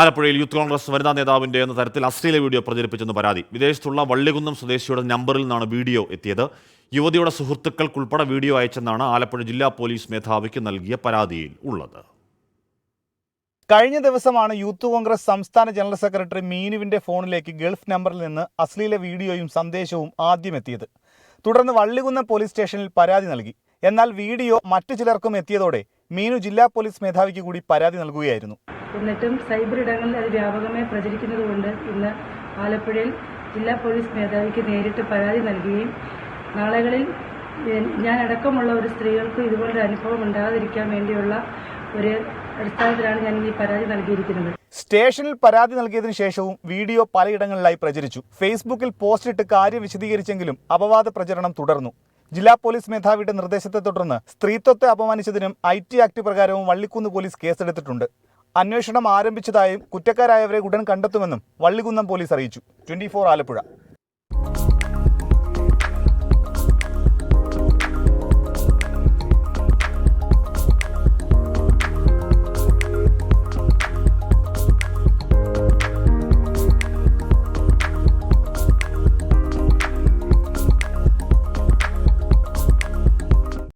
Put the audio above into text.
ആലപ്പുഴയിൽ യൂത്ത് കോൺഗ്രസ് വനിതാ നേതാവിന്റെ എന്ന തരത്തിൽ അശ്ലീല വീഡിയോ പ്രചരിപ്പിച്ചെന്ന് പരാതി. വിദേശത്തുള്ള വള്ളികുന്നം സ്വദേശിയുടെ നമ്പറിൽ നിന്നാണ് വീഡിയോ എത്തിയത്. യുവതിയുടെ സുഹൃത്തുക്കൾക്കുൾപ്പെടെ വീഡിയോ അയച്ചെന്നാണ് ആലപ്പുഴ ജില്ലാ പോലീസ് മേധാവിക്ക് നൽകിയ പരാതിയിൽ ഉള്ളത്. കഴിഞ്ഞ ദിവസമാണ് യൂത്ത് കോൺഗ്രസ് സംസ്ഥാന ജനറൽ സെക്രട്ടറി മീനുവിന്റെ ഫോണിലേക്ക് ഗൾഫ് നമ്പറിൽ നിന്ന് അശ്ലീല വീഡിയോയും സന്ദേശവും ആദ്യം എത്തിയത്. തുടർന്ന് വള്ളികുന്നം പോലീസ് സ്റ്റേഷനിൽ പരാതി നൽകി. എന്നാൽ വീഡിയോ മറ്റു ചിലർക്കും എത്തിയതോടെ മീനു ജില്ലാ പോലീസ് മേധാവിക്ക് കൂടി പരാതി നൽകുകയായിരുന്നു. എന്നിട്ടും സൈബർ ഇടങ്ങളിൽ അത് വ്യാപകമായി പ്രചരിക്കുന്നതുകൊണ്ട് ഇന്ന് ആലപ്പുഴയിൽ ജില്ലാ പോലീസ് മേധാവിക്ക് നേരിട്ട് പരാതി നൽകുകയും നാളുകളിൽ ഞാൻ അടക്കമുള്ള ഒരു സ്ത്രീകൾക്ക് ഇതുപോലൊരു അനുഭവം ഉണ്ടാകാതിരിക്കാൻ വേണ്ടിയുള്ള ഒരു അടിസ്ഥാനത്തിലാണ് ഞാൻ ഈ പരാതി നൽകിയിരിക്കുന്നത്. സ്റ്റേഷനിൽ പരാതി നൽകിയതിനു ശേഷവും വീഡിയോ പലയിടങ്ങളിലായി പ്രചരിച്ചു. ഫേസ്ബുക്കിൽ പോസ്റ്റിട്ട് കാര്യം വിശദീകരിച്ചെങ്കിലും അപവാദ പ്രചരണം തുടർന്നു. ജില്ലാ പോലീസ് മേധാവിയുടെ നിർദ്ദേശത്തെ തുടർന്ന് സ്ത്രീത്വത്തെ അപമാനിച്ചതിനും IT ആക്ട് പ്രകാരവും വള്ളിക്കുന്ന് പോലീസ് കേസെടുത്തിട്ടുണ്ട്. അന്വേഷണം ആരംഭിച്ചതായും കുറ്റക്കാരായവരെ ഉടൻ കണ്ടെത്തുമെന്നും വള്ളികുന്നം പോലീസ് അറിയിച്ചു. 24 ആലപ്പുഴ.